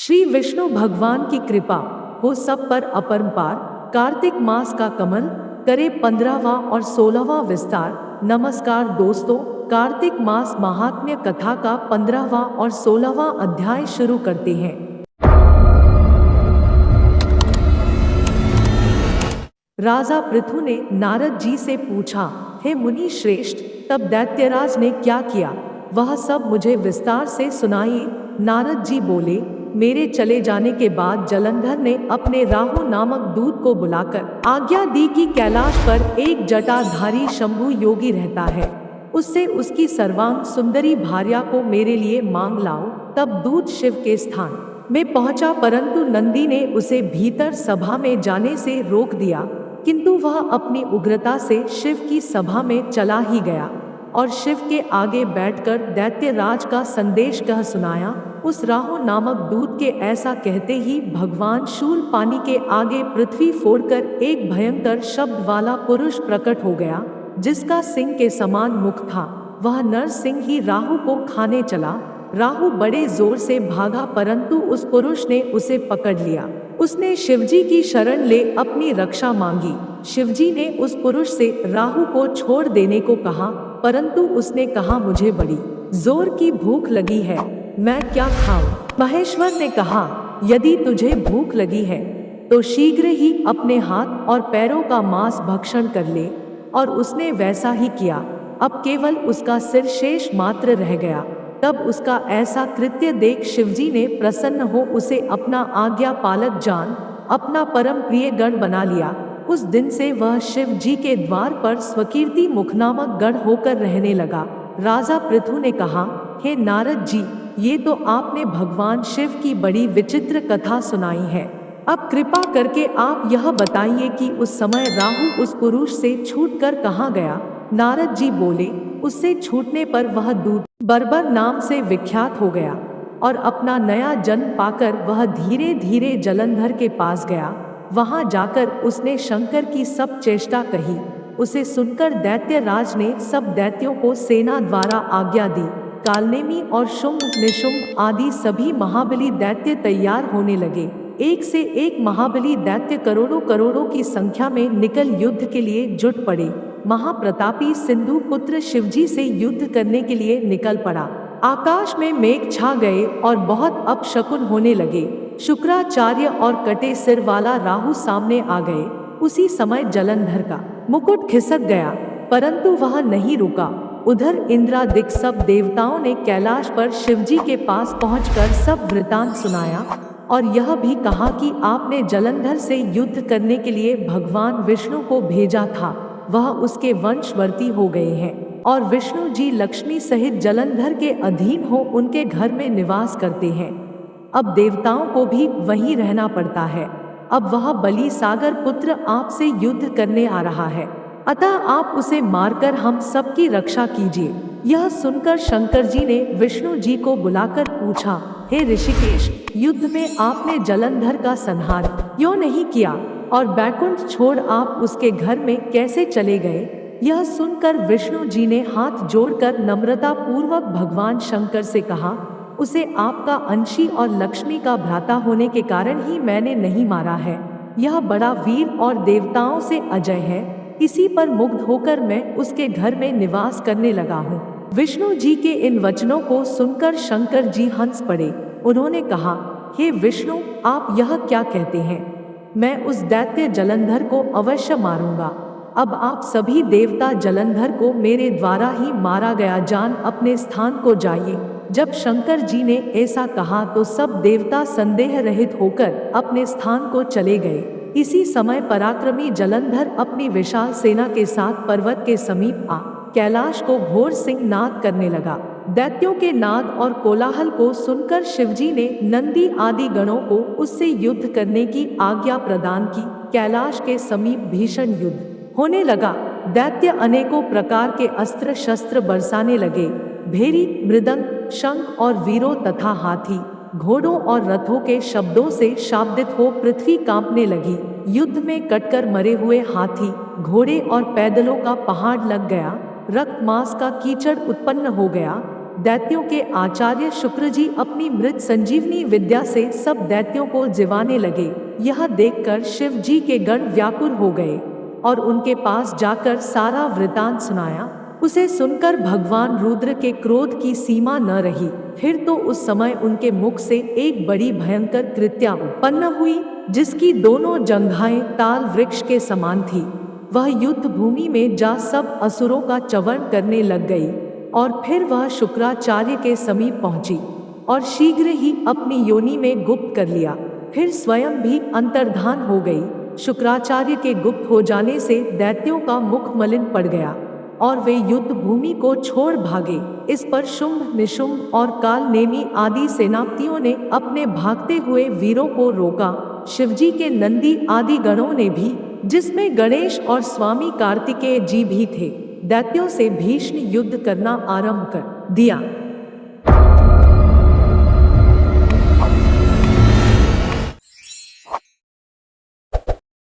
श्री विष्णु भगवान की कृपा हो सब पर अपरंपार। कार्तिक मास का कमल करे 15वां और 16वां विस्तार। नमस्कार दोस्तों, कार्तिक मास महात्म्य कथा का 15वां और 16वां अध्याय शुरू करते हैं। राजा पृथु ने नारद जी से पूछा, हे मुनि श्रेष्ठ, तब दैत्यराज ने क्या किया, वह सब मुझे विस्तार से सुनाइए। नारद जी बोले, मेरे चले जाने के बाद जलंधर ने अपने राहु नामक दूत को बुलाकर आज्ञा दी कि कैलाश पर एक जटाधारी शंभु योगी रहता है, उससे उसकी सर्वांग सुंदरी भार्या को मेरे लिए मांग लाओ। तब दूत शिव के स्थान में पहुंचा, परंतु नंदी ने उसे भीतर सभा में जाने से रोक दिया, किंतु वह अपनी उग्रता से शिव की सभा में चला ही गया और शिव के आगे बैठकर दैत्यराज का संदेश कह सुनाया। उस राहु नामक दूत के ऐसा कहते ही भगवान शूल पानी के आगे पृथ्वी फोड़कर एक भयंकर शब्द वाला पुरुष प्रकट हो गया, जिसका सिंह के समान मुख था। वह नर सिंह ही राहु को खाने चला। राहु बड़े जोर से भागा, परंतु उस पुरुष ने उसे पकड़ लिया। उसने शिवजी की शरण ले अपनी रक्षा मांगी। शिवजी ने उस पुरुष से राहु को छोड़ देने को कहा, परंतु उसने कहा, मुझे बड़ी जोर की भूख लगी है, मैं क्या खाऊं? महेश्वर ने कहा, यदि तुझे भूख लगी है तो शीघ्र ही अपने हाथ और पैरों का मांस भक्षण कर ले। और उसने वैसा ही किया। अब केवल उसका सिर शेष मात्र रह गया। तब उसका ऐसा कृत्य देख शिवजी ने प्रसन्न हो उसे अपना आज्ञा पालक जान अपना परम प्रिय गण बना लिया। उस दिन से वह शिव जी के द्वार पर स्वकीर्ति मुख नामक गढ़ होकर रहने लगा। राजा पृथु ने कहा, हे नारद जी, ये तो आपने भगवान शिव की बड़ी विचित्र कथा सुनाई है। अब कृपा करके आप यह बताइए कि उस समय राहु उस पुरुष से छूटकर कहाँ गया? नारद जी बोले, उससे छूटने पर वह दूत बर्बर नाम से विख्यात हो गया और अपना नया जन्म पाकर वह धीरे धीरे जलंधर के पास गया। वहां जाकर उसने शंकर की सब चेष्टा कही। उसे सुनकर दैत्यराज ने सब दैत्यों को सेना द्वारा आज्ञा दी। कालनेमी और शुंभ निशुंभ आदि सभी महाबली दैत्य तैयार होने लगे। एक से एक महाबली दैत्य करोड़ों करोड़ों की संख्या में निकल युद्ध के लिए जुट पड़े। महाप्रतापी सिंधु पुत्र शिवजी से युद्ध करने के लिए निकल पड़ा। आकाश में मेघ छा गए और बहुत अपशकुन होने लगे। शुक्राचार्य और कटे सिर वाला राहु सामने आ गए। उसी समय जलंधर का मुकुट खिसक गया, परंतु वह नहीं रुका। उधर इंद्रादिक सब देवताओं ने कैलाश पर शिवजी के पास पहुंचकर सब वृतांत सुनाया और यह भी कहा कि आपने जलंधर से युद्ध करने के लिए भगवान विष्णु को भेजा था, वह उसके वंशवर्ती हो गए हैं और विष्णु जी लक्ष्मी सहित जलंधर के अधीन हो उनके घर में निवास करते हैं। अब देवताओं को भी वहीं रहना पड़ता है। अब वह बलि सागर पुत्र आपसे युद्ध करने आ रहा है, अतः आप उसे मारकर हम सबकी रक्षा कीजिए। यह सुनकर शंकर जी ने विष्णु जी को बुलाकर पूछा, हे ऋषिकेश, युद्ध में आपने जलंधर का संहार क्यों नहीं किया और बैकुंठ छोड़ आप उसके घर में कैसे चले गए? यह सुनकर विष्णु जी ने हाथ जोड़कर नम्रता पूर्वक भगवान शंकर से कहा, उसे आपका अंशी और लक्ष्मी का भ्राता होने के कारण ही मैंने नहीं मारा है। यह बड़ा वीर और देवताओं से अजय है, इसी पर मुग्ध होकर मैं उसके घर में निवास करने लगा हूँ। विष्णु जी के इन वचनों को सुनकर शंकर जी हंस पड़े। उन्होंने कहा, हे विष्णु, आप यह क्या कहते हैं? मैं उस दैत्य जलंधर को अवश्य मारूंगा। अब आप सभी देवता जलंधर को मेरे द्वारा ही मारा गया जान अपने स्थान को जाइए। जब शंकर जी ने ऐसा कहा तो सब देवता संदेह रहित होकर अपने स्थान को चले गए। इसी समय पराक्रमी जलंधर अपनी विशाल सेना के साथ पर्वत के समीप आ कैलाश को घोर सिंह नाद करने लगा। दैत्यों के नाद और कोलाहल को सुनकर शिवजी ने नंदी आदि गणों को उससे युद्ध करने की आज्ञा प्रदान की। कैलाश के समीप भीषण युद्ध होने लगा। दैत्य अनेकों प्रकार के अस्त्र शस्त्र बरसाने लगे। भेरी, मृदंग, शंख और वीरों तथा हाथी, घोड़ों और रथों के शब्दों से शाब्दित हो पृथ्वी कांपने लगी। युद्ध में कटकर मरे हुए हाथी, घोड़े और पैदलों का पहाड़ लग गया। रक्त मांस का कीचड़ उत्पन्न हो गया। दैत्यों के आचार्य शुक्र जी अपनी मृत संजीवनी विद्या से सब दैत्यों को जिवाने लगे। यह देखकर शिव जी के गण व्याकुल हो गए और उनके पास जाकर सारा वृतांत सुनाया। उसे सुनकर भगवान रुद्र के क्रोध की सीमा न रही। फिर तो उस समय उनके मुख से एक बड़ी भयंकर कृत्या उत्पन्न हुई, जिसकी दोनों जंघाएं ताल वृक्ष के समान थी। वह युद्ध भूमि में जा सब असुरों का च्यवन करने लग गई और फिर वह शुक्राचार्य के समीप पहुंची और शीघ्र ही अपनी योनि में गुप्त कर लिया। फिर स्वयं भी अंतर्धान हो गई। शुक्राचार्य के गुप्त हो जाने से दैत्यों का मुख मलिन पड़ गया और वे युद्ध भूमि को छोड़ भागे। इस पर शुंभ, निशुंभ और काल नेमी आदि सेनापतियों ने अपने भागते हुए वीरों को रोका। शिवजी के नंदी आदि गणों ने भी, जिसमें गणेश और स्वामी कार्तिकेय जी भी थे, दैत्यों से भीषण युद्ध करना आरंभ कर दिया।